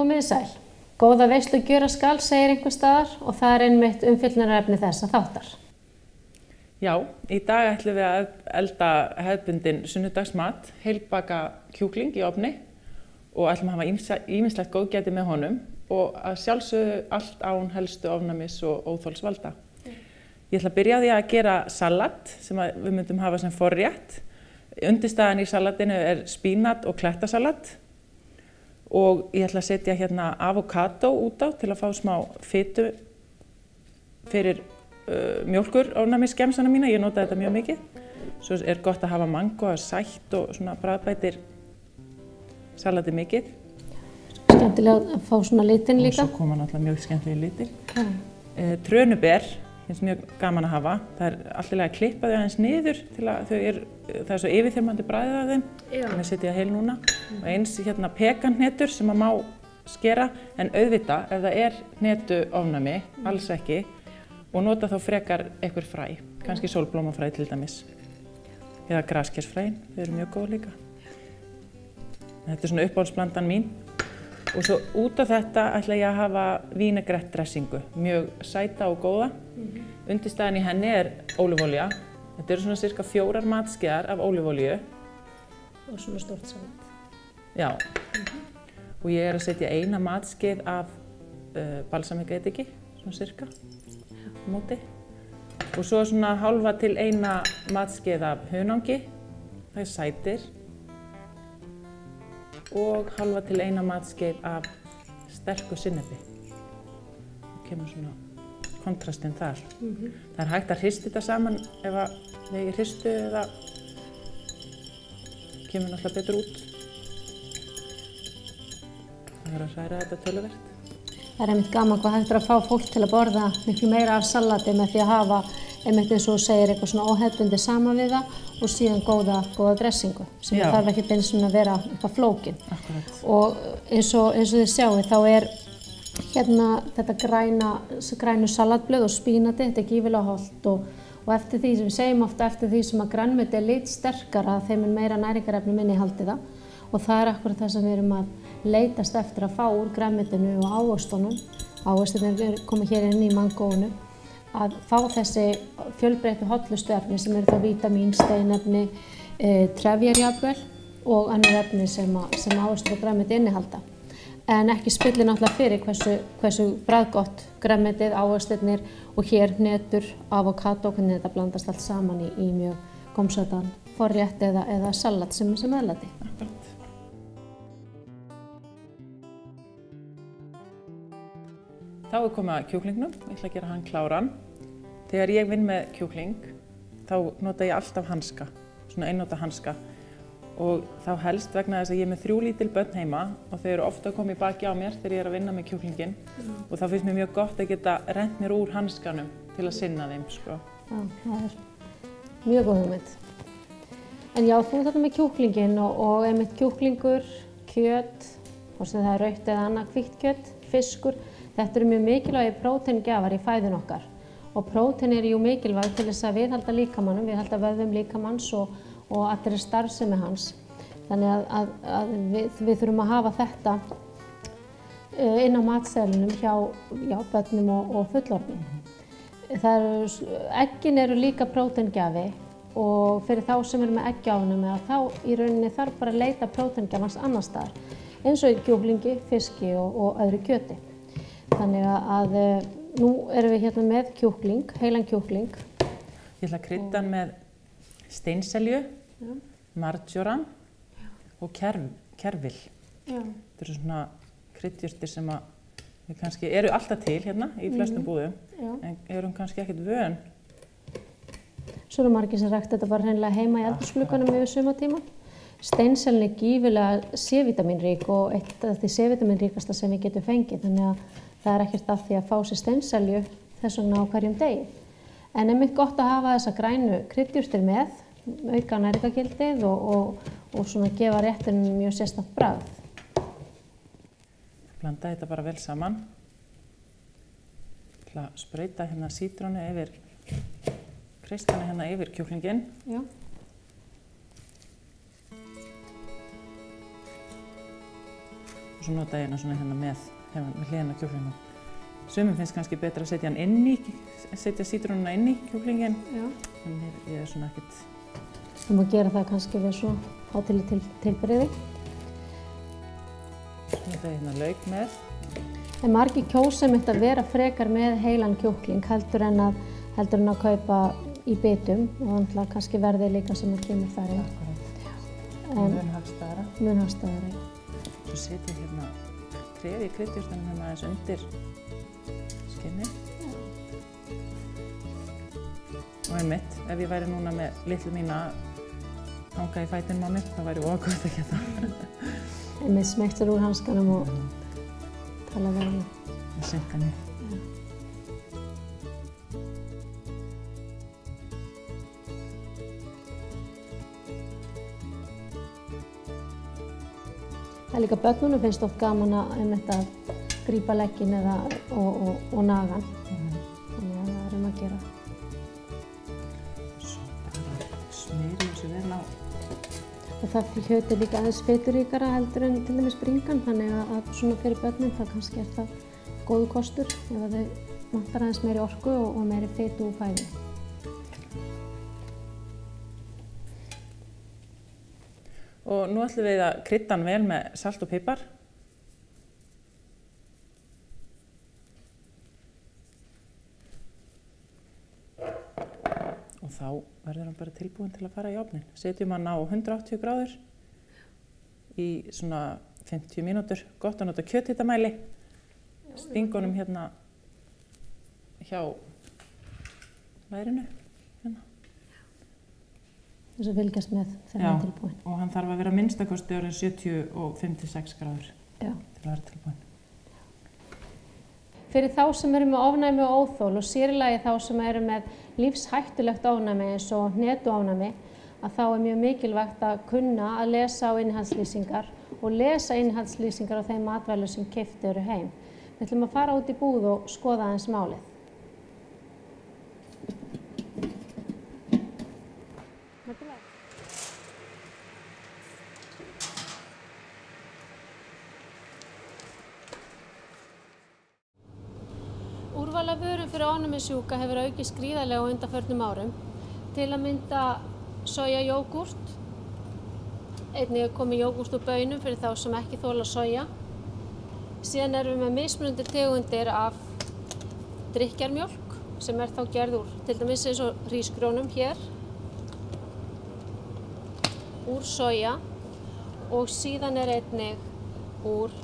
Komiði sæl. Góða veislu gjöra skal, segir einhver staðar og það einmitt umfjöllunarefni þessa þáttar. Já, í dag ætlum við að elda hefðbundinn sunnudagsmat, heilbaka kjúkling í ofni og ætlum að hafa ýmislegt góðgæti með honum og að sjálfsögðu allt án helstu ofnæmis og óþolsvalda. Ég ætla að byrja á því að gera salat sem við myndum hafa sem forrétt. Undirstaðan í salatinu spínat og klettasalat. Og ég ætla að setja hérna avokado út á til að fá smá fitu fyrir mjólkurofnæmisgemsana mína. Ég nota þetta mjög mikið. Svo gott að hafa mango, sætt og svona bragðbætir salati mikið. Skemmtilega að fá svona litin líka. Og svo koma náttúrulega mjög skemmtilega litir. Trönuber, finnst mjög gaman að hafa. Það alltaf að klippa þau aðeins niður til að það svo yfirþyrmandi bragðið af þeim. Þannig að setja það heil núna. Og eins hérna pekanhnetur sem að má skera, en auðvitað ef það hnetuofnæmi, alls ekki, og nota þá frekar einhver fræ, kannski sólblómafræ til dæmis. Eða graskersfræin, þau eru mjög góð líka. Þetta svona uppáhaldsblandan mín. Og svo út af þetta ætla ég að hafa vinaigrette dressingu, mjög sæta og góða. Undirstaðan í henni ólífuolía. Þetta eru svona cirka 4 matskeiðar af ólífuolíu. Og svona stórt salat. Já. Og ég að setja 1 matskeið af balsamikaediki, svona cirka, á móti. Og svo svona hálfa til 1 matskeið af hunangi, það sætir. Og halva til 1 matskeið af sterku sinnepi. Það kemur svona kontrastinn þar. Það hægt að hrista þetta saman ef ég hristu eða kemur náttúrulega betur út. Það að hræra þetta töluvert. Það einmitt gaman hvað hægt að fá fólk til að borða miklu meira af salati með því að hafa einmitt eins og segir eitthvað svona óhefðbundið saman við það og síðan góða dressingu sem þarf ekki eins og að vera eitthvað flókin. Akkurat. Og eins og þið sjáu þá hérna þetta grænu salatblöð og spínati, þetta gífurlega hollt og eftir því sem við segjum ofta eftir því sem að grænmeti lit sterkara þeim meira næringarefni innihaldi það og það akkurat það sem við erum að leitast eftir að fá úr grænmetinu og ávöxtunum. Ávöxtunum koma hér inn í mangóinu. Að fá þessi fjölbreyttu hollustuefni sem eru þá vítamín, steinefni, trefjarjafnvel og önnur efni sem ávöxtur og grænmeti innihalda. En ekki spillir náttúrulega fyrir hversu bragðgott grænmetið, ávöxtirnir og hér hnetur, avokado, hvernig þetta blandast allt saman í mjög gómsætan forrétt eða salat sem meðlæti. Þá komið að kjúklingnum, ég ætla að gera hann kláran. Þegar ég vinn með kjúkling, þá nota ég alltaf hanska, svona einnota hanska. Og þá helst vegna þess að ég er með 3 lítil börn heima og þau eru ofta að koma í baki á mér þegar ég að vinna með kjúklinginn. Og þá finnst mér mjög gott að geta rennt mér úr hanskanum til að sinna þeim, sko. Já, það mjög góð hugmynd. En já, þú þarna með kjúklinginn og einmitt kjúklingur, kjöt, hvort sem það rautt eða annað hvítt kjöt, fiskur. Þetta eru mjög mikilvægir próteingjafar í fæðun okkar og prótein jú mikilvæg til þess að viðhalda líkamanum, viðhalda vöðvum líkamanns og allri starfsemi hans. Þannig að við þurfum að hafa þetta inn á matseðlinum hjá börnum og fullorðnum. Eggin eru líka próteingjafi og fyrir þá sem eru með eggjáfnum þá í rauninni þarf bara að leita próteingjafans annar staðar, eins og í kjúklingi, fiski og öðru kjöti. Þannig að nú erum við hérna með kjúkling, heilan kjúkling. Ég ætla að krydda hann með steinselju, marjoram og kerfil. Þetta eru svona kryddjurtir sem við kannski eru alltaf til hérna í flestum búðum, en erum kannski ekkert vön. Svo eru margir sem rækta þetta bara hreinlega heima í eldhúsglugganum yfir sumartímann. Steinseljan gífurlega C-vítamínrík og eitt af því C-vítamínríkasta sem við getum fengið, þannig að það ekkert af því að fá sér steinselju þess vegna á hverjum degi. En einmitt gott að hafa þessa grænu kryddjurtir með, auka næringargildið og svona gefa réttinum mjög sérstakt bragð. Blanda þetta bara vel saman. Ég ætla að sprauta hérna sítrónu yfir, kreistana hérna yfir kjúklinginn. Já. og svo nota ég hérna svona hérna með hliðina á kjúklingnum. Sumum finnst kannski betra að setja hann inn í, setja sítrónuna inn í kjúklinginn. En ég er svona ekkert... Þú má gera það kannski við svo hátíðleg tilbrigði. Svo nota ég hérna lauk með. En margir kjósa einmitt að vera frekar með heilan kjúkling heldur en að kaupa í bitum og kannski verðið líka sem að kemur þar inn. Mun hagstæðara. Mun hagstæðara, já. Svo setja ég hérna treð í kryddjurtunum hérna aðeins undir skinnið. Og einmitt, ef ég væri núna með litlu mína að hanga í fætinum á mér, þá væri ógótt að geta. Einmitt smektur úr hanskanum og tala við hann. Og synka mér. Það líka börnunum finnst oft gaman að grípa legginn og nagan. Þannig að það er að gera. Svo bara smyrja þessu vel á. Og það hljóti líka aðeins fituríkara heldur en til dæmis bringan, þannig að svona fyrir börnin það kannski er það góður kostur ef þau vantar aðeins meiri orku og meiri fitu úr fæðu. Og nú ætlum við að krydda hann vel með salt og pipar. Og þá verður hann bara tilbúinn til að fara í ofninn. Setjum hann á 180 gráður í svona 50 mínútur. Gott að nota kjöthitamæli. Stinga honum hérna hjá lærinu. Þess að fylgjast með þegar hann er tilbúinn. Já, og hann þarf að vera minnstakosti orðinn 75–76 gráður til að vera tilbúinn. Fyrir þá sem eru með ofnæmi og óþol og sér í lagi þá sem eru með lífshættulegt ofnæmi eins og hnetuofnæmi, að þá er mjög mikilvægt að kunna að lesa á innihaldslýsingar og lesa innihaldslýsingar á þeim matvælum sem keypt eru heim. Við ætlum að fara út í búð og skoða aðeins málið. Úrval af vörum fyrir ofnæmissjúka hefur aukist gríðarlega á undanförnum árum. Til að mynda sojajógúrt. Einnig er komið jógúrt úr baunum fyrir þá sem ekki þola soja. Síðan erum við með mismunandi tegundir af drykkjarmjólk sem er þá gerð úr, til dæmis eins og hrísgrjónum hér, úr soja og síðan er einnig úr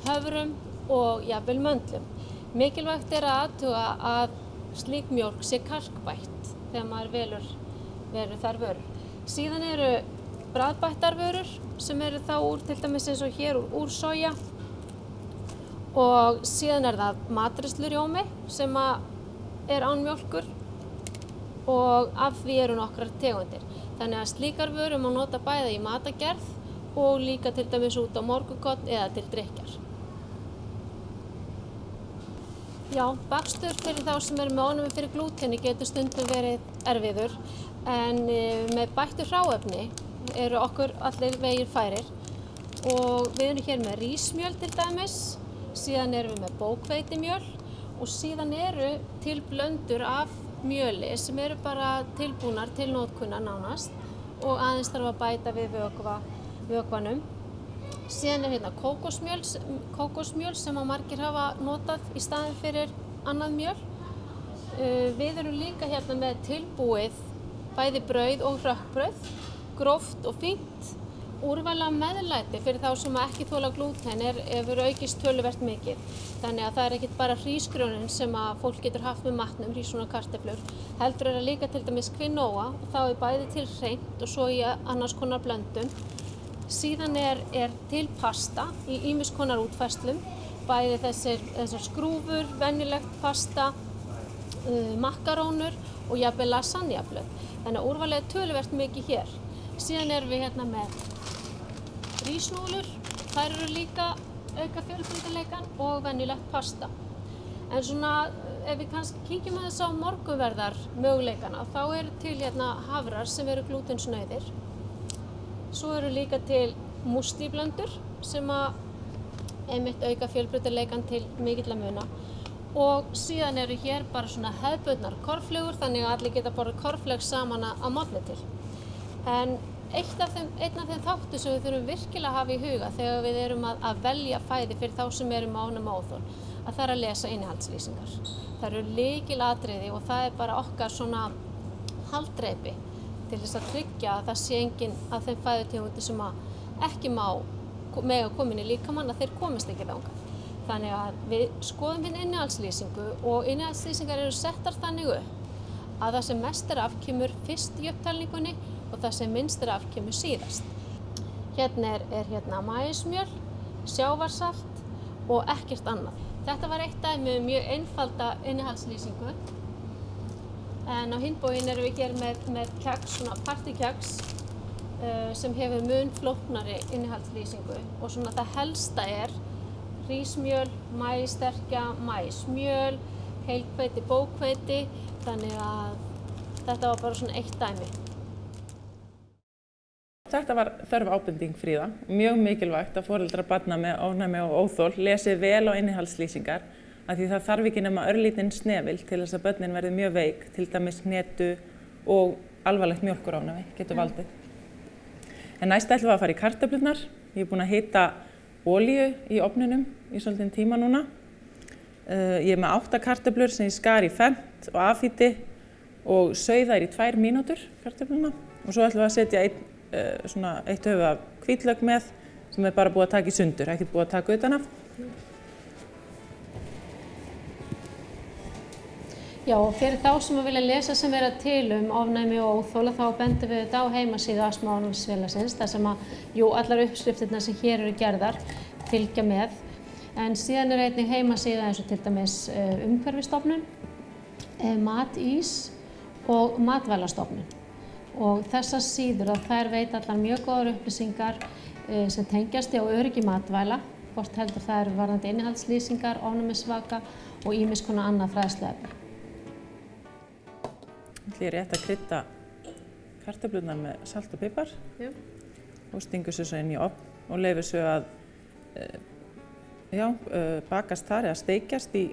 höfrum og jafnvel möndlum. Mikilvægt er að athuga að slík mjólk sé kalkbætt þegar maður velur þær vörur. Síðan eru bragðbættar vörur sem eru þá úr, til dæmis eins og hér, úr soja. Og síðan er það matreiðslurjómi sem er án mjólkur og af því eru nokkrar tegundir. Þannig að slíkar vörur má nota bæði í matargerð og líka til dæmis út á morgunkorn eða til drykkjar. Já, bakstur fyrir þá sem eru með ofnæmi fyrir glúteni getur stundum verið erfiður, en með bættu hráefni eru okkur allir vegir færir og við erum hér með rísmjöl til dæmis, síðan erum við með bókveitimjöl og síðan eru til blöndur af mjöli sem eru bara tilbúnar til notkunar nánast og aðeins þarf að bæta við vökvanum. Síðan er hérna kókosmjöl sem að margir hafa notað í staðinn fyrir annað mjöl. Við erum líka hérna með tilbúið bæði brauð og hrökkbrauð, gróft og fínt. Úrval af meðlæti fyrir þá sem ekki þola glúten hefur aukist töluvert mikið. Þannig að það er ekkert bara hrísgrjónin sem að fólk getur haft með matnum, hrísgrjón og kartöflur. Heldur er það líka til dæmis quinoa og þá er bæði til hreint og svo í annars konar blöndum. Síðan er til pasta í ýmiss konar útfærslum, bæði þessar skrúfur, venjulegt pasta, makkarónur og jafnvel lasagnablöð. Þannig að úrvalið er töluvert mikið hér. Síðan erum við hérna með rísnúðlur, þær eru líka auka fjölbreytileikann og venjulegt pasta. En svona, ef við kannski kíkjum aðeins á morgunverðar möguleikana, þá eru til hérna hafrar sem eru glútensnauðir. Svo eru líka til múslíblöndur sem einmitt auka fjölbreytileikann til mikilla muna. Og síðan eru hér bara svona hefðbundnar kornflögur, þannig að allir geta borðað kornflög saman að morgni til. En einn af þeim þáttum sem við þurfum virkilega að hafa í huga þegar við erum að velja fæði fyrir þá sem eru með ofnæmi og óþol, að það er að lesa innihaldslýsingar. Það eru lykilatriði og það er bara okkar svona haldreipi til þess að tryggja að það sé engin af þeim fæðutegundum sem ekki mega koma inn í líkamann, að þeir komist ekki þangað. Þannig að við skoðum hérna innihaldslýsingu og innihaldslýsingar eru settar þannig upp að það sem mest er af kemur fyrst í upptalningunni og það sem minnst er af kemur síðast. Hérna er maísmjöl, sjávarsalt og ekkert annað. Þetta var eitt dæmi mjög einfalda innihaldslýsingu. En á hinn bóginn erum við hér með keks, svona partykeks sem hefur mun flóknari innihaldslýsingu og svona það helsta er hrísmjöl, maíssterkja, maísmjöl, heilhveiti, bóghveiti, þannig að þetta var bara svona eitt dæmi. Þetta var þörf ábending Fríða. Mjög mikilvægt að foreldrar barna með ofnæmi og óþol lesi vel á innihaldslýsingar af því það þarf ekki nema örlítinn snefil til þess að börnin verði mjög veik, til dæmis hnetu og alvarlegt mjólkurofnæmi getur valdið. En næst ætlum við að fara í kartöflurnar. Ég er búin að hita olíu í ofninum í svolítinn tíma núna. Ég er með 8 kartöflur sem ég skar í fernt og afhýti og sauð þær í 2 mínútur kartöfluna. Og svo ætlum við að setja eitt höfuð af hvítlauk með sem er bara búið að taka í sundur, ekkert búið að taka utan af. Já, og fyrir þá sem vilja lesa sem vera til ofnæmi og óþol, þá bendum við þetta á heimasíðu Astma- og ofnæmisfélagsins, þar sem allar uppskriftirnar sem hér eru gerðar fylgja með. En síðan er einnig heimasíða eins og til dæmis Umhverfisstofnun, Matís og Matvælastofnun. Og þessar síður þær veita allar mjög góðar upplýsingar sem tengjast á öryggi matvæla, hvort heldur það eru varðandi innihaldslýsingar, ofnæmisvaka og ýmiss konar annað fræðsluefni. Ég er rétt að krydda kartöflurnar með salt og pipar og stingur svo inn í ofn og leyfir svo að bakast þar eða steikjast í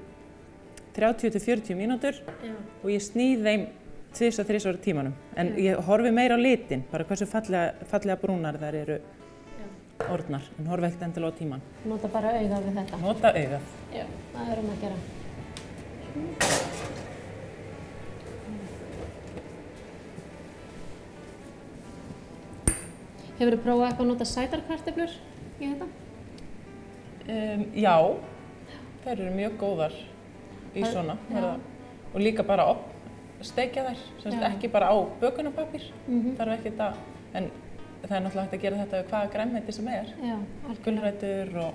30–40 mínútur og ég sníð þeim 2–3 tímanum. En ég horfi meira á litin, bara hversu fallega brúnar þær eru orðnar, en horfi ekkert endilega á tíman. Nota bara augað við þetta? Nota augað. Já, það erum að gera. Hefur þú prófað eitthvað að nota sætarkartöflur í þetta? Já, þær eru mjög góðar í svona. Og líka bara steikja þær, ekki bara á bökunarpappír. Þarf ekkert að, en það er náttúrulega hægt að gera þetta við hvaða grænmeti sem er. Já, gulrætur og...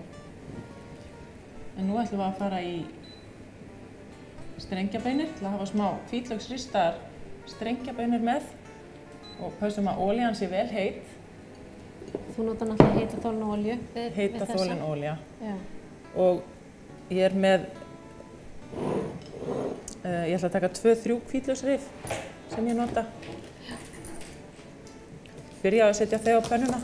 En nú ætlum við að fara í strengjabeinir til að hafa smá hvítlauksristaðar strengjabeinir með og pössum að olían sé vel heit. Þú notar náttúrulega heita þólin olíu við þessa? Heita þólin olía. Og ég er með, ég ætla að taka 2–3 hvítlauksrif sem ég nota. Byrja að setja þau á pönnuna.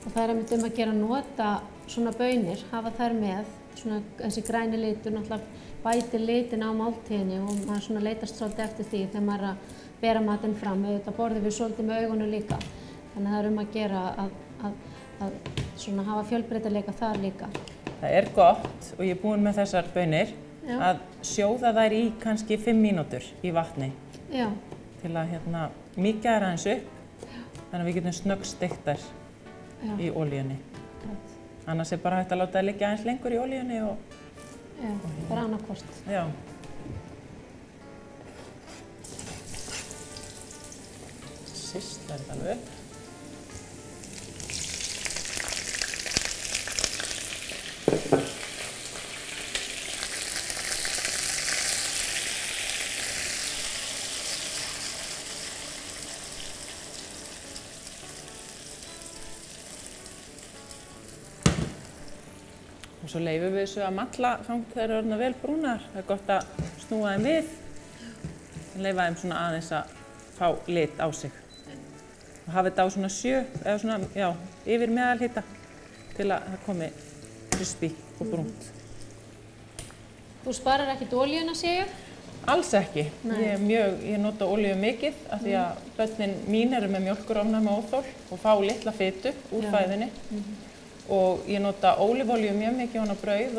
Og það er einmitt að gera nota svona baunir, hafa þær með, svona þessi græni litur, náttúrulega bætir litin á máltíðinni og maður svona leitast svolítið eftir því þegar maður er að bera matinn fram. Auðvitað borðum við svolítið með augunum líka. Þannig að það er að gera að svona hafa fjölbreytileika þar líka. Það er gott, og ég er búin með þessar baunir, að sjóða þær í kannski 5 mínútur í vatni. Já. Til að mýkja þær aðeins upp, þannig að við getum snöggsteikt þær í olíunni. Annars er bara hægt að láta það liggja aðeins lengur í olíunni og... Já, bara annarkvort. Já. Sýslar þetta alveg upp. Og svo leyfum við þessu að matla þangað þegar þær eru orðnar vel brúnar. Það er gott að snúa þeim við og leyfa þeim svona aðeins að fá lit á sig. Og hafa þetta á svona 7, eða svona, já, yfir meðalhita. til að það komi crispy og brúnt. Þú sparar ekkert olíuna, sé ég? Alls ekki. Ég nota olíu mikið af því að börnin mín eru með mjólkurofnæmi óþol og fá litla fitu úr fæðunni. Og ég nota ólífólíu mjög mikið á brauð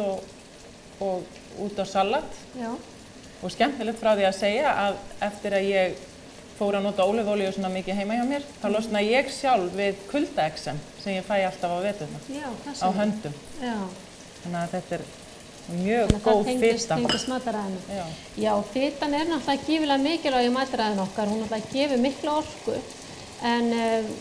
og út á salat. Já. Og skemmtilegt frá því að segja að eftir að ég fór að nota ólífólíu svona mikið heima hjá mér, þá losna ég sjálf við kuldaexem sem ég fæ alltaf á veturna. Já, á höndum. Já. Þannig að þetta er mjög góð fita. Það tengist mataræðinu. Já, fitan er náttúrulega gífurlega mikilvæg í mataræðinu okkar. Hún náttúrulega gefur mikla orku en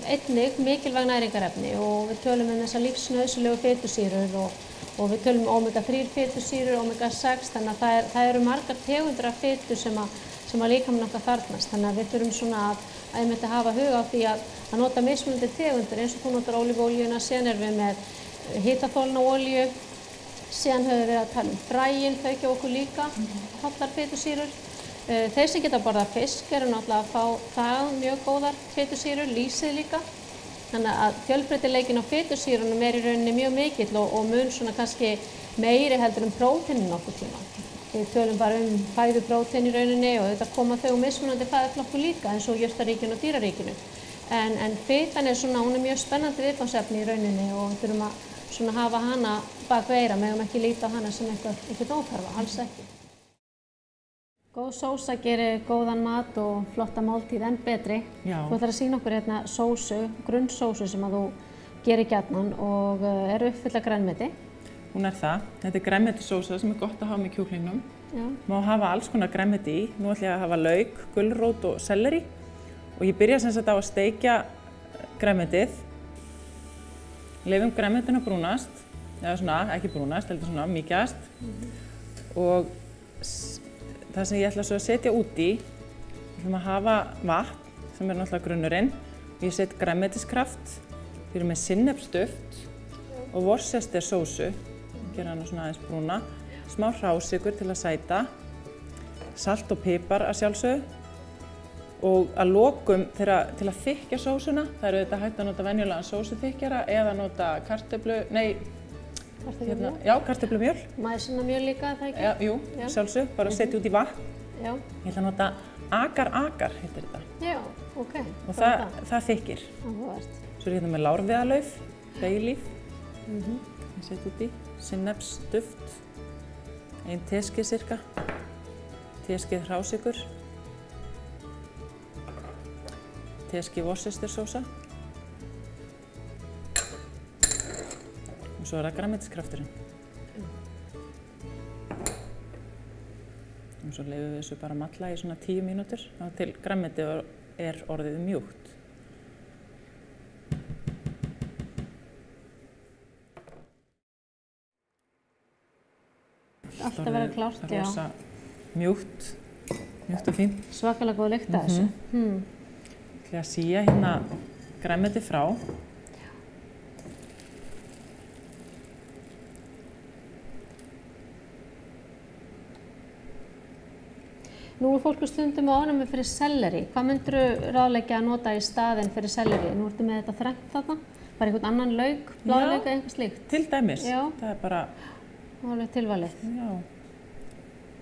einnig mikilvæg næringarefni og við tölum þessar lífsnauðsynlegu fitusýrur og við tölum omega-3 fitusýrur, omega-6, þannig að það eru margar tegundir af fitu sem að líkaminn okkar þarfnast. Þannig að við þurfum svona að hafa huga á því að nota mismunandi tegundir eins og þú notar ólífuolíuna, síðan erum við með hitaþolna olíu, síðan höfum við að tala fræin, þau hjá okkur líka, hollar fitusýrur. Þeir sem geta borðað fisk eru náttúrulega að fá það mjög góðar fitusýrur, lýsið líka. Þannig að fjölbreytileikinn á fitusýrunum er í rauninni mjög mikill og mun svona kannski meiri heldur prótínin nokkuð tíma. Við tölum bara fæðuprótein í rauninni og þetta koma þau mismunandi fæðuflokkur líka eins og jurtaríkinu og dýraríkinu. En fitan er svona, hún er mjög spennandi viðfangsefni í rauninni og við þurfum að svona hafa hana bak við eyra, megum ekki líta á hana sem eitthvað óþarfa, alls ekki. Góð sósa gerir góðan mat og flotta máltíð enn betri. Já. Þú ætlar að sýna okkur hérna sósu, grunnsósu sem að þú gerir gjarnan og er uppfull af grænmeti. Hún er það. Þetta er grænmetisósa sem er gott að hafa með kjúklingnum. Já. Má hafa alls konar grænmeti í. Nú ætla ég að hafa lauk, gulrót og selleri. Og ég byrja sem sagt á að steikja grænmetið. Leifum grænmetinu að brúnast. Eða svona, ekki brúnast, heldur svona mýkjast. Og það sem ég ætla svo að setja út í, við ætlum að hafa vatn, sem er náttúrulega grunnurinn. Ég set grænmetiskraft, við erum með sinnepsduft og Worcester sósu, gera hana svona aðeins brúna, smá hrásykur til að sæta, salt og pipar að sjálfsögðu og að lokum til að þykkja sósuna, það er auðvitað hægt að nota venjulegan sósuþykkjara eða nota kartöflumjöl. Maísinnamjöl líka, það ekki? Já, jú, sjálfsög, bara setja út í vatn. Já. Ég ætla að nota agar-agar, heitir þetta. Já, ok. Og það þykkir. Áhugavert. Svo er hérna með lárviðarlauf, baylíf. Ég setja út í, sinnepsduft, 1 teskeið cirka, teskeið hrásykur, teskeið Worcester sósa. Og svo er það grænmetiskrafturinn. Og svo leifum við þessu bara að malla í svona 10 mínútur þá til grænmetið er orðið mjúkt. Allt að vera klárt, já. Það er rosa mjúkt og fínt. Svakalega góð lykt af þessu. Ég ætla að sía hérna grænmetið frá. Nú er fólk stundum með ofnæmi fyrir selleri. Hvað myndirðu ráðleggja að nota í staðinn fyrir selleri? Nú ertu með þetta þrennt þarna, bara einhvern annan lauk, blálauk eða eitthvað slíkt. Til dæmis. Já. Það er bara... alveg tilvalið. Já.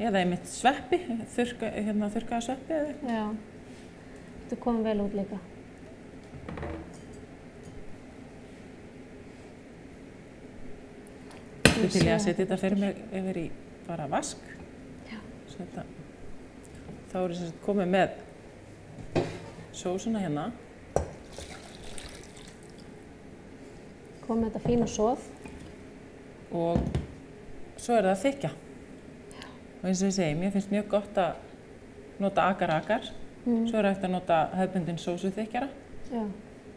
Eða einmitt sveppi, þurrkaða sveppi eða eitthvað. Já. Þetta kom vel út líka. Þetta til ég að setja þetta fyrir mig yfir í bara vask. Já. Þá er ég komið með sósuna hérna. Komið með þetta fína soð. Og svo er það að þykja. Og eins og ég segi, mér finnst mjög gott að nota agar-agar. Svo er hægt að nota hefðbundinn sósuþykkjara. Já.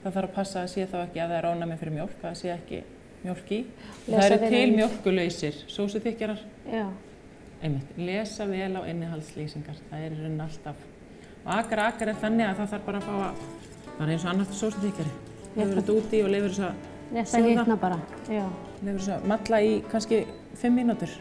Það þarf að passa að sé þá ekki að það er ofnæmi fyrir mjólk, að það sé ekki mjólk í. Það eru til mjólkulausir sósuþykkjarar. Já. Einmitt, lesa vel á innihaldslýsingar, það er í rauninni alltaf. Og agar-agar er þannig að það þarf bara að fá að, bara eins og annars sósuþykkjari. Leifur þetta úti og leifur þess að þetta hitna bara, já. Leifur þess að malla í kannski 5 mínútur.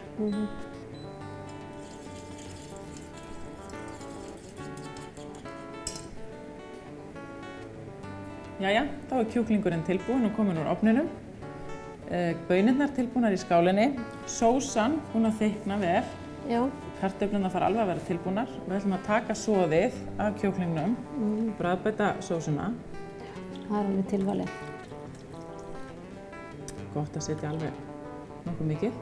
Jæja, þá er kjúklingurinn tilbúinn og kominn úr ofninum. Baunirnar tilbúnar í skálinni, sósan búin að þykkna vel, kartöflurnar fara alveg að vera tilbúnar. Við ætlum að taka soðið af kjúklingnum, bragðbæta sósuna. Það alveg tilvalið. Gott að setja alveg nokkuð mikið.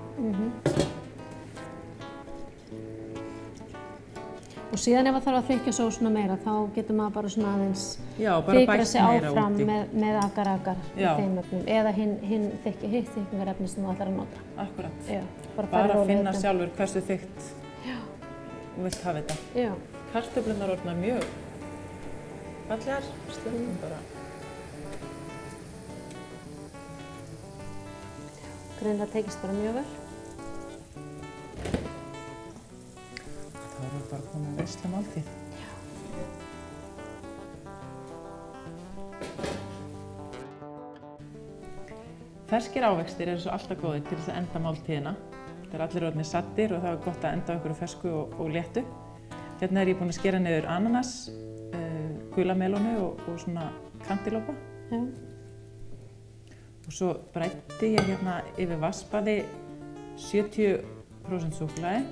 Og síðan ef það þarf að þykja sósuna meira, þá getur maður bara svona aðeins fikra sig áfram með agar í þeim efnum. Eða hitt þykkingarefni sem þú ætlar að nota. Akkurat. Bara að finna sjálfur hversu þykkt þú vilt hafa þetta. Kartöflurnar orðnar mjög fallegar, slökkum bara. Greinilega tekist bara mjög vel. Það voru bara komin veislu máltíð. Ferskir ávextir eru svo alltaf góðir til þess að enda máltíðina. Það er allir orðnir saddir og það er gott að enda á einhverju fersku og léttu. Hérna er ég búin að skera niður ananas, gula melónu og svona kantilópa. Og svo bræddi ég hérna yfir vatnsbaði 70% súkkulaði.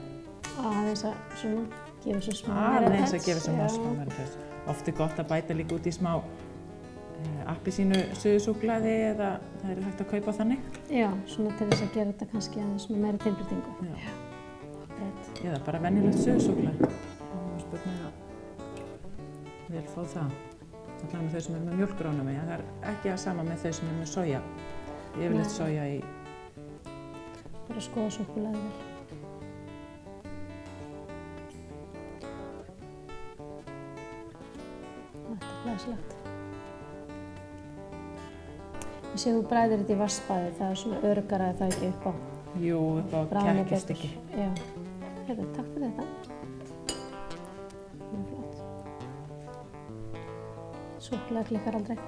Aðeins að svona gefa svo smá meira Aðeins að gefa svo smá meira þess. Oft er gott að bæta líka út í smá appelsínu suðusúkkulaði eða það er hægt að kaupa þannig. Já, svona til þess að gera þetta kannski aðeins svona meira tilbreytingu. Eða bara venjulegt suðusúkkulaði. Það er spurning að vil fá það. Allavega með þau sem með mjólkuránum, það er ekki það sama með þau sem með soja. Yfirleitt soja í... Bara skoða súkkulaði vel. Þetta er glæsilegt. Ég sé þú bræðir þetta í vatnsbaði, það er svona öruggara að það ekki upp á. Jú, upp á kekkjastykki. Já. Heyrðu, takk fyrir þetta. Mjög flott. Súkkulaði klikkar aldrei.